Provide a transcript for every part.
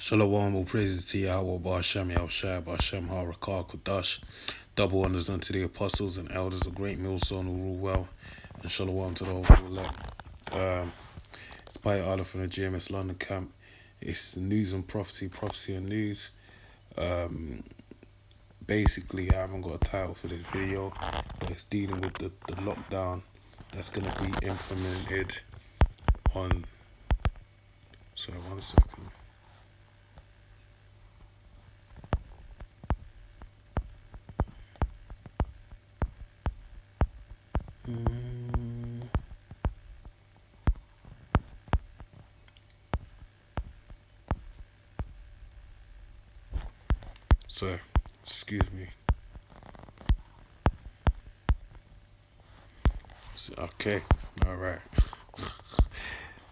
Shalom, all praises to Yahweh, Ba'ashem, Yahushua, Ba'ashem, HaRakah, Kodash. Double honors unto the apostles and elders of great millstone who rule well. And shalom to those who elect. It's by Arthur from the GMS London camp. It's the news and prophecy, prophecy and news. Basically, I haven't got a title for this video, but it's dealing with the lockdown that's going to be implemented on... Sorry, 1 second. So, excuse me. Okay, alright.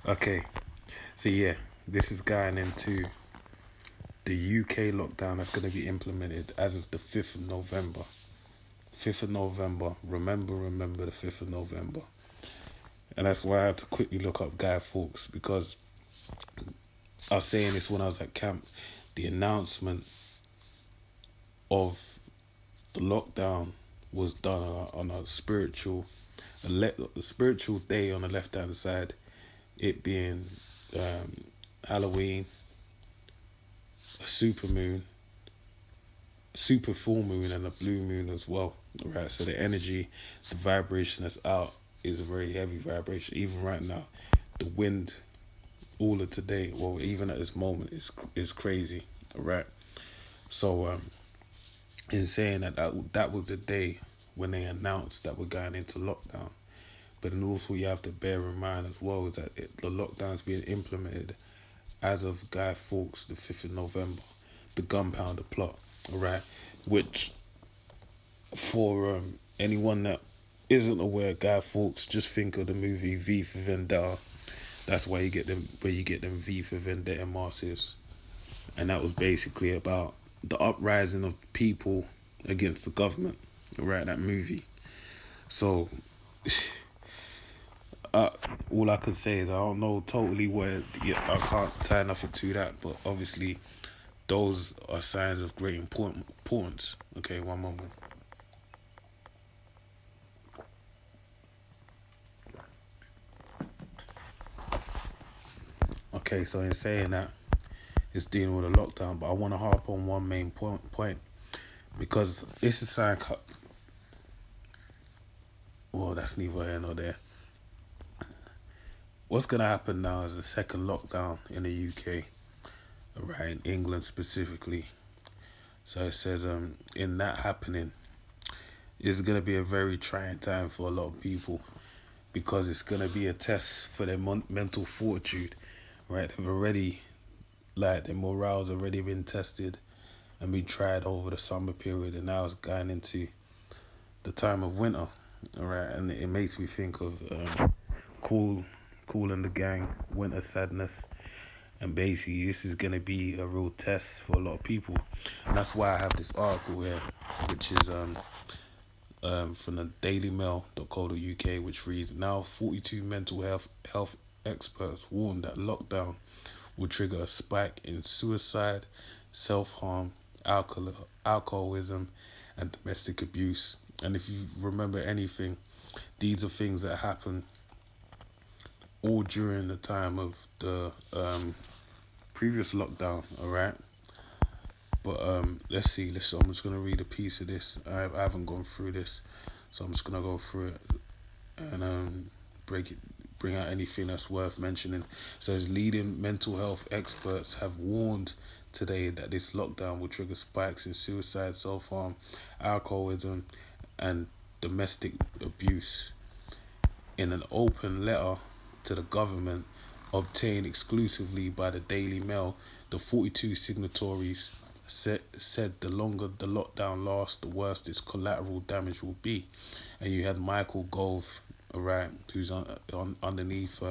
Okay, so yeah, this is going into the UK lockdown that's going to be implemented as of the 5th of November. 5th of November, remember the 5th of November. And that's why I had to quickly look up Guy Fawkes, because I was saying this when I was at camp. The announcement of the lockdown was done on a spiritual day on the left hand side, it being Halloween, a super full moon, and a blue moon as well. Right, so the energy, the vibration that's out is a very heavy vibration. Even right now, the wind, all of today, well, even at this moment, is crazy. Right, so in saying that was the day when they announced that we're going into lockdown. But then also you have to bear in mind as well is that the lockdown is being implemented as of Guy Fawkes, the 5th of November, the Gunpowder Plot, alright? Which, for anyone that isn't aware, Guy Fawkes, just think of the movie V for Vendetta. That's why you get them, where you get them V for Vendetta masses. And that was basically about the uprising of people against the government, right? That movie. So, all I can say is I don't know totally I can't tie nothing to that, but obviously those are signs of great importance. Okay, one moment. Okay, so in saying that, it's dealing with a lockdown, but I want to harp on one main point because this is like, well, that's neither here nor there. What's going to happen now is a second lockdown in the UK, right, in England specifically. So it says in that happening, it's going to be a very trying time for a lot of people because it's going to be a test for their mental fortitude, right? They've already, like, their morale's already been tested and been tried over the summer period, and now it's going into the time of winter, all right? And it makes me think of Kool and the Gang, Winter Sadness. And basically, this is going to be a real test for a lot of people. And that's why I have this article here, which is from the dailymail.co.uk, which reads, now 42 mental health experts warn that lockdown will trigger a spike in suicide, self-harm, alcoholism, and domestic abuse. And if you remember anything, these are things that happen all during the time of the previous lockdown, all right? But let's see. I'm just gonna read a piece of this. I haven't gone through this, so I'm just gonna go through it and bring out anything that's worth mentioning. So, as leading mental health experts have warned today that this lockdown will trigger spikes in suicide, self-harm, alcoholism, and domestic abuse. In an open letter to the government obtained exclusively by the Daily Mail, the 42 signatories said the longer the lockdown lasts, the worse its collateral damage will be. And you had Michael Gove, right, who's underneath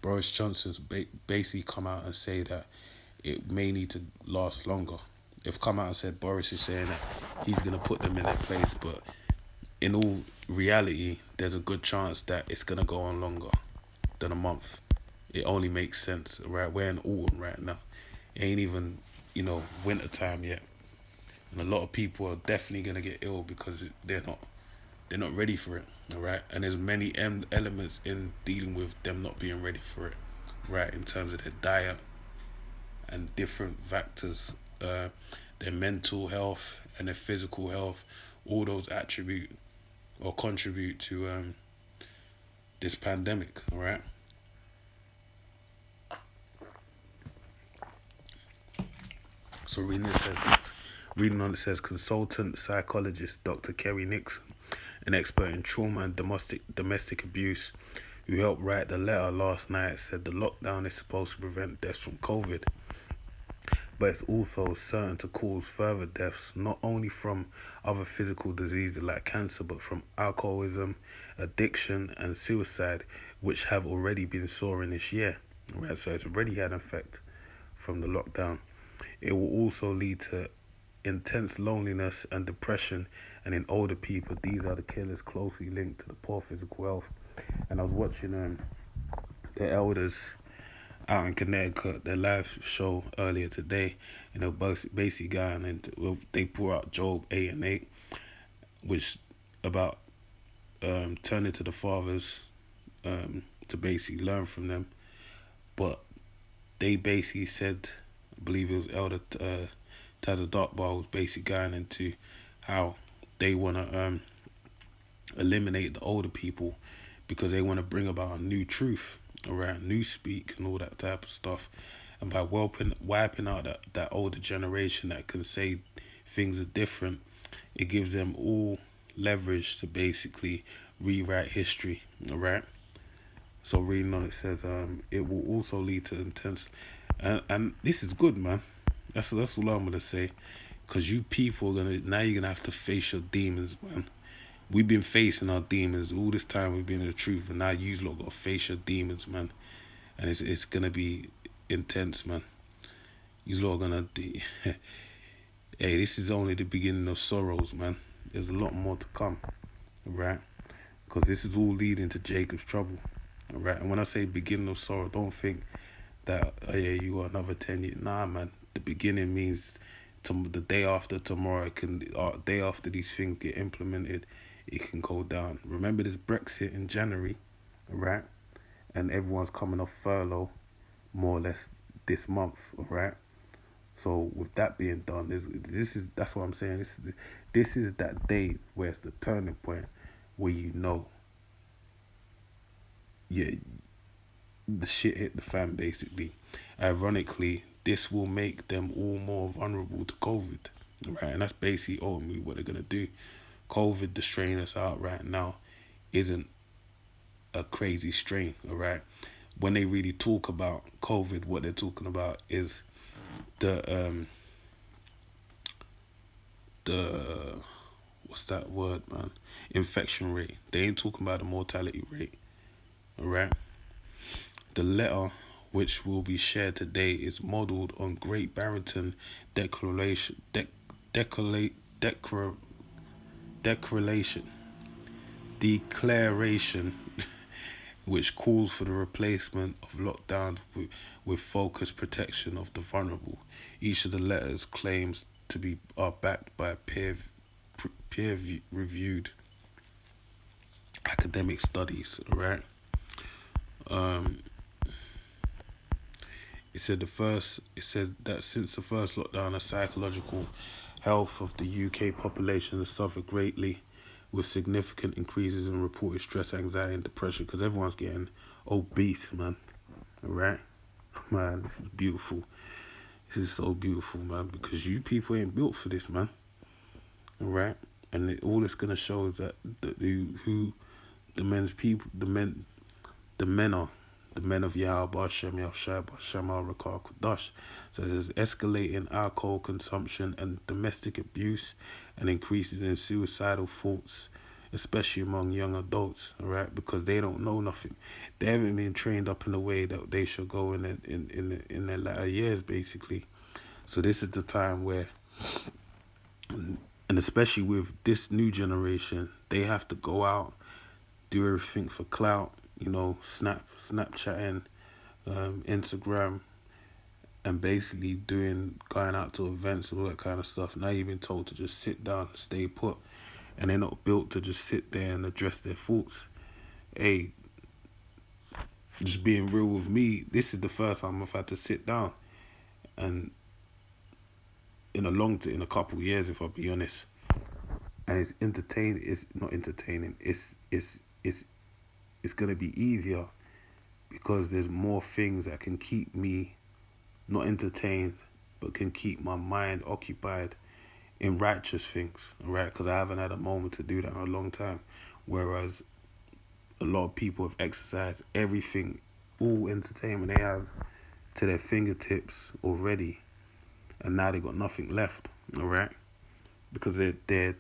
Boris Johnson's basically come out and say that it may need to last longer. They've come out and said Boris is saying that he's going to put them in their place, but in all reality, there's a good chance that it's going to go on longer than a month. It only makes sense, right? We're in autumn right now. It ain't even, winter time yet. And a lot of people are definitely gonna get ill because they're not ready for it. All right, and there's many elements in dealing with them not being ready for it. Right, in terms of their diet and different factors, uh, their mental health and their physical health, all those attribute or contribute to this pandemic. All right. So reading on it says consultant psychologist Dr. Kerry Nixon, an expert in trauma and domestic abuse, who helped write the letter last night, said the lockdown is supposed to prevent deaths from COVID, but it's also certain to cause further deaths, not only from other physical diseases like cancer, but from alcoholism, addiction, and suicide, which have already been soaring this year. Right, so it's already had an effect from the lockdown. It will also lead to intense loneliness and depression, and in older people, these are the killers closely linked to the poor physical health. And I was watching the elders out in Connecticut, their live show earlier today. Basically going and they brought out Job 8 and 8, which about turning to the fathers to basically learn from them. But they basically said, I believe it was Elder Tazza Darkbar was basically going into how they want to eliminate the older people because they want to bring about a new truth around new speak and all that type of stuff. And by wiping out that older generation that can say things are different, it gives them all leverage to basically rewrite history. All right. So reading on it says it will also lead to intense, and this is good, man. That's all I'm gonna say, cause you people are you're gonna have to face your demons, man. We've been facing our demons all this time. We've been in the truth, but now you lot gotta face your demons, man. And it's gonna be intense, man. You lot are gonna. Hey, this is only the beginning of sorrows, man. There's a lot more to come, right? Because this is all leading to Jacob's trouble, right? And when I say beginning of sorrow, don't think that you got another 10 years. Nah, man. The beginning means the day after tomorrow. Day after these things get implemented, it can go down. Remember this Brexit in January, right? And everyone's coming off furlough, more or less this month, right? So with that being done, that's what I'm saying. This is that day where it's the turning point, where yeah, the shit hit the fan basically. Ironically, this will make them all more vulnerable to COVID, right? And that's basically ultimately what they're gonna do. COVID, the strain that's out right now, isn't a crazy strain, all right? When they really talk about COVID, what they're talking about is the the what's that word, man? Infection rate. They ain't talking about the mortality rate, all right? The letter, which will be shared today, is modelled on Great Barrington Declaration, Declaration, Declaration, which calls for the replacement of lockdowns with focused protection of the vulnerable. Each of the letters claims to be are backed by peer reviewed academic studies. Right. Um, It said that since the first lockdown, the psychological health of the UK population has suffered greatly, with significant increases in reported stress, anxiety, and depression. Because everyone's getting obese, man. Right, man. This is beautiful. This is so beautiful, man. Because you people ain't built for this, man. Right, and all it's gonna show is that who the men are. The men of Yahweh Shem Yahushua Bashem Al Rakar Kudash. So there's escalating alcohol consumption and domestic abuse and increases in suicidal thoughts, especially among young adults, all right? Because they don't know nothing. They haven't been trained up in the way that they should go in their latter years, basically. So this is the time where, and especially with this new generation, they have to go out, do everything for clout, Snapchatting, Instagram, and basically going out to events and all that kind of stuff. Now you've been told to just sit down and stay put, and they're not built to just sit there and address their thoughts. Hey, just being real with me, this is the first time I've had to sit down, and in a couple of years, if I'll be honest. And it's entertaining. It's not entertaining. It's gonna be easier because there's more things that can keep me not entertained, but can keep my mind occupied in righteous things, right? Because I haven't had a moment to do that in a long time. Whereas a lot of people have exercised everything, all entertainment they have to their fingertips already, and now they got nothing left, all right? Because they're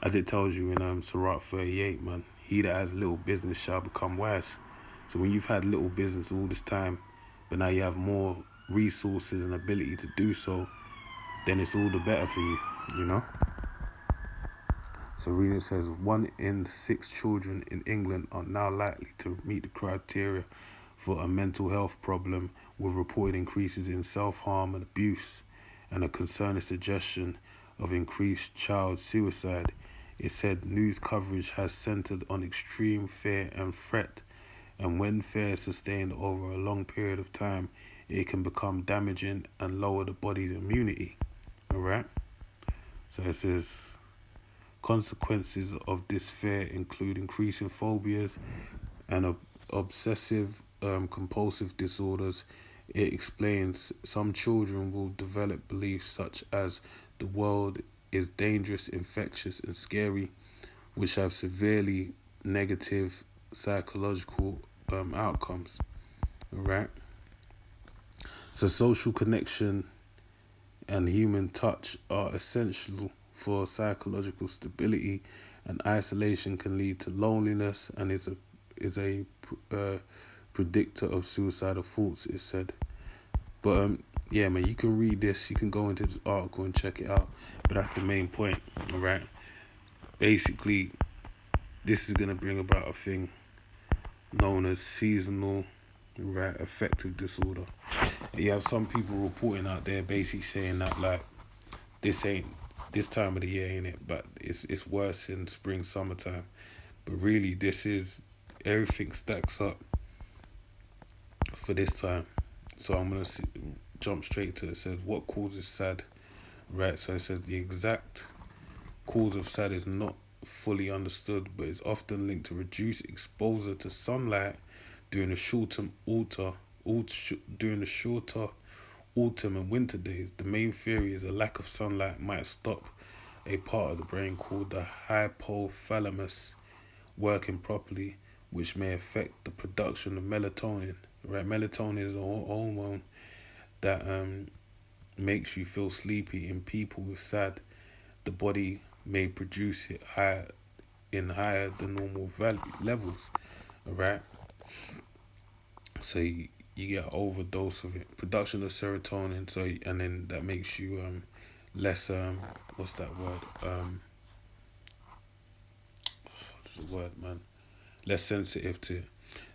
as it tells you in Sirach 38, man, he that has little business shall become wise. So when you've had little business all this time, but now you have more resources and ability to do so, then it's all the better for you, you know? So reading says 1 in 6 children in England are now likely to meet the criteria for a mental health problem, with reported increases in self-harm and abuse, and a concerning suggestion of increased child suicide. It said news coverage has centered on extreme fear and threat, and when fear is sustained over a long period of time, it can become damaging and lower the body's immunity. Alright? So it says consequences of this fear include increasing phobias and obsessive compulsive disorders. It explains some children will develop beliefs such as the world is dangerous, infectious, and scary, which have severely negative psychological outcomes. Alright? So social connection and human touch are essential for psychological stability, and isolation can lead to loneliness and is a predictor of suicidal thoughts, it said. But yeah, man, you can read this, you can go into this article and check it out. But that's the main point, alright? Basically, this is gonna bring about a thing known as seasonal, right, affective disorder. You have some people reporting out there basically saying that like this ain't this time of the year, ain't it? But it's worse in spring, summertime. But really, this is everything stacks up for this time. So I'm gonna jump straight to it. It says what causes SAD, right? So it says the exact cause of SAD is not fully understood, but is often linked to reduced exposure to sunlight during the shorter autumn and winter days. The main theory is a lack of sunlight might stop a part of the brain called the hypothalamus working properly, which may affect the production of melatonin. Right, melatonin is a hormone that makes you feel sleepy. In people with SAD, the body may produce it higher than normal levels. Alright, so you get an overdose of it. Production of serotonin, so and then that makes you less what's that word? What's the word, man? Less sensitive to it.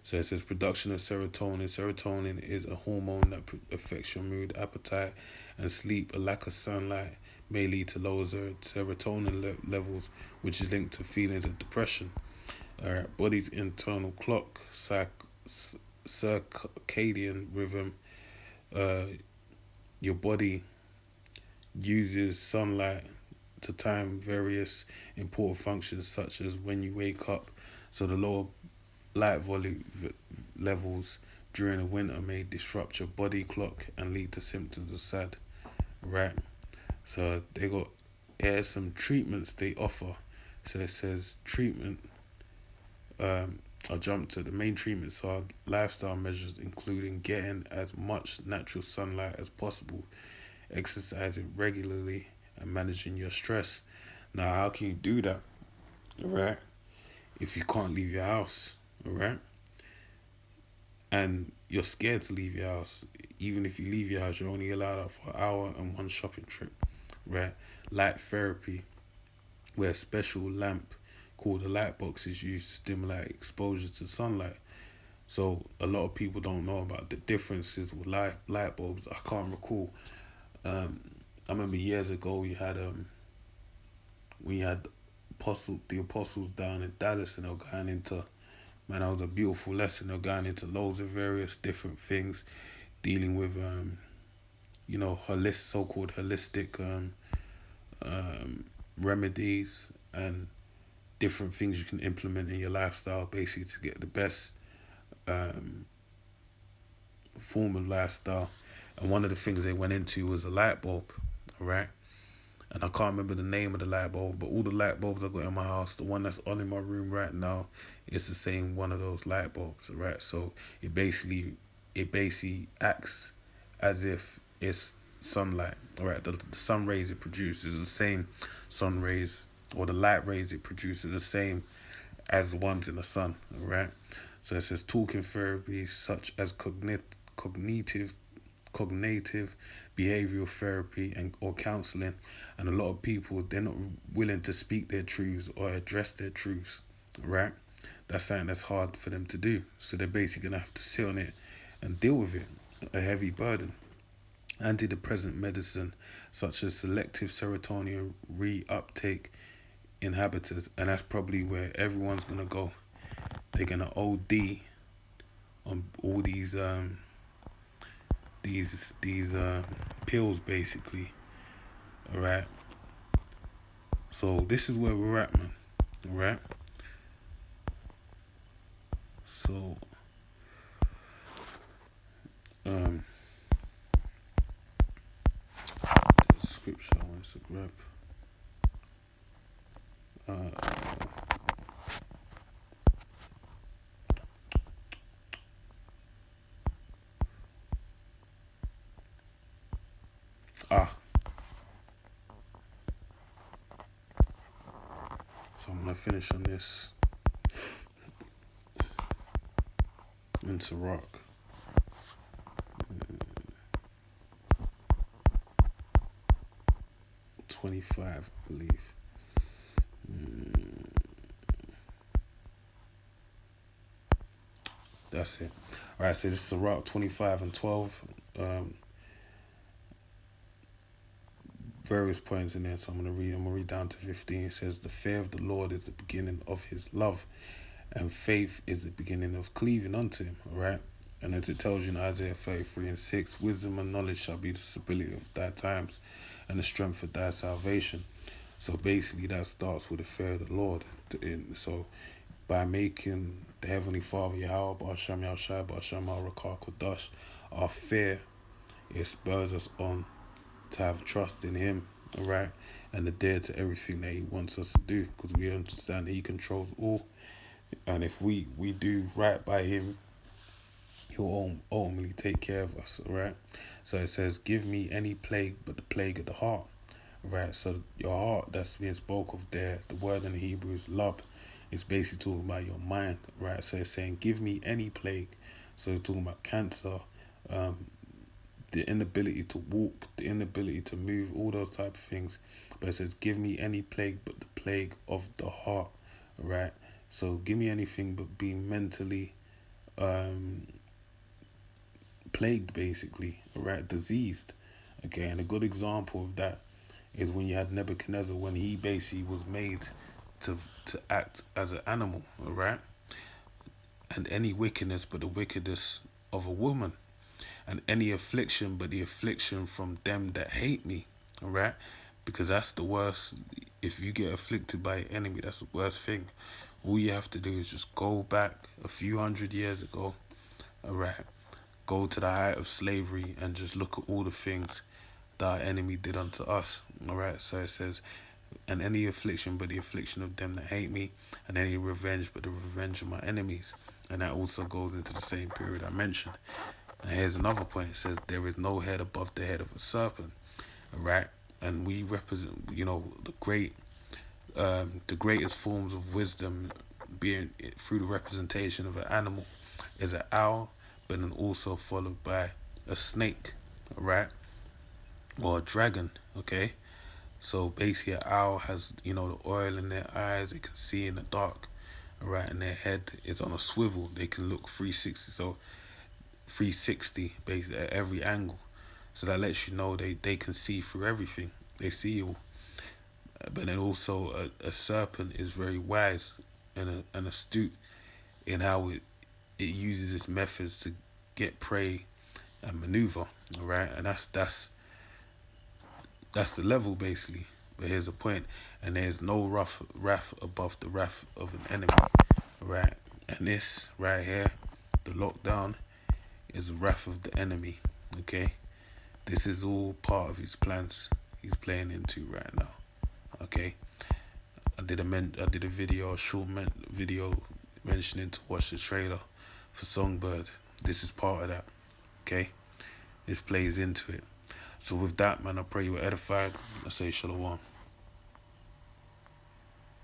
So it says production of serotonin. Serotonin is a hormone that affects your mood, appetite, and sleep. A lack of sunlight may lead to lower serotonin levels, which is linked to feelings of depression. Body's internal clock, circadian rhythm. Your body uses sunlight to time various important functions, such as when you wake up. So the lower light volume levels during the winter may disrupt your body clock and lead to symptoms of SAD. Right? So here's some treatments they offer. So it says treatment. I'll jump to the main treatments are lifestyle measures, including getting as much natural sunlight as possible, exercising regularly, and managing your stress. Now, how can you do that? Right? If you can't leave your house, alright? And you're scared to leave your house. Even if you leave your house, you're only allowed out for an hour and one shopping trip, right? Light therapy, where a special lamp called a light box is used to stimulate exposure to sunlight, So a lot of people don't know about the differences with light bulbs. I can't recall. Um, I remember years ago we had the apostles down in Dallas, and they were going into, man, that was a beautiful lesson. They were going into loads of various different things, dealing with so called holistic um remedies and different things you can implement in your lifestyle, basically to get the best um form of lifestyle. And one of the things they went into was a light bulb, right? And I can't remember the name of the light bulb, but all the light bulbs I got in my house, the one that's on in my room right now, it's the same one of those light bulbs, right? So it basically acts as if it's sunlight, all right? The sun rays it produces the same sun rays, or the light rays it produces the same as the ones in the sun, all right? So it says talking therapies such as cognitive cognitive behavioral therapy and or counseling, and a lot of people, they're not willing to speak their truths or address their truths, right? That's something that's hard for them to do, so they're basically gonna have to sit on it and deal with it, a heavy burden. Antidepressant medicine such as selective serotonin reuptake inhibitors, and that's probably where everyone's gonna go. They're gonna OD on all these pills, basically. All right. So this is where we're at, man. All right. So um, the scripture I want to grab. Uh, ah. So I'm gonna finish on this in Sirach. 25, I believe. That's it. All right, so this is Sirach 25 and 12. Various points in there, so I'm gonna read down to 15. It says, the fear of the Lord is the beginning of his love, and faith is the beginning of cleaving unto him. All right. And as it tells you in Isaiah 33 and 6, wisdom and knowledge shall be the stability of thy times and the strength of thy salvation. So basically, that starts with the fear of the Lord. So by making the Heavenly Father, Yahweh, Ba'ashem Yahushai, Ba'ashem Rakah Kodash, our fear, it spurs us on to have trust in Him, all right, and adhere to everything that He wants us to do, because we understand that He controls all. And if we do right by Him, He'll ultimately take care of us, all right? So it says, give me any plague but the plague of the heart, right? So your heart that's being spoke of there, the word in the Hebrew is lab. It's basically talking about your mind, right? So it's saying, give me any plague. So it's talking about cancer, um, the inability to walk, the inability to move, all those type of things. But it says, give me any plague but the plague of the heart, right? So give me anything but being mentally um, plagued, basically, right? Diseased. Okay, and a good example of that is when you had Nebuchadnezzar, when he basically was made to to act as an animal, all right? And any wickedness but the wickedness of a woman, and any affliction but the affliction from them that hate me, all right? Because that's the worst. If you get afflicted by an enemy, that's the worst thing. All you have to do is just go back a few hundred years ago, all right? Go to the height of slavery and just look at all the things that our enemy did unto us, all right? So it says, and any affliction but the affliction of them that hate me, and any revenge but the revenge of my enemies. And that also goes into the same period I mentioned. And here's another point. It says, there is no head above the head of a serpent. All right? And we represent, the greatest forms of wisdom being through the representation of an animal is an owl, but then also followed by a snake, all right? Or a dragon, okay? So basically, an owl has, the oil in their eyes. They can see in the dark, right, and their head is on a swivel. They can look 360, so 360 basically at every angle. So that lets you know they can see through everything. They see all. But then also a serpent is very wise and astute in how it uses its methods to get prey and maneuver. Right, and that's the level basically. But here's the point, and there's no wrath above the wrath of an enemy. Right, and this right here, the lockdown, is the wrath of the enemy. Okay, this is all part of his plans he's playing into right now. Okay, I did a video, a short video mentioning to watch the trailer for Songbird. This is part of that. Okay, this plays into it. So with that, man, I pray you were edified. I say shalom.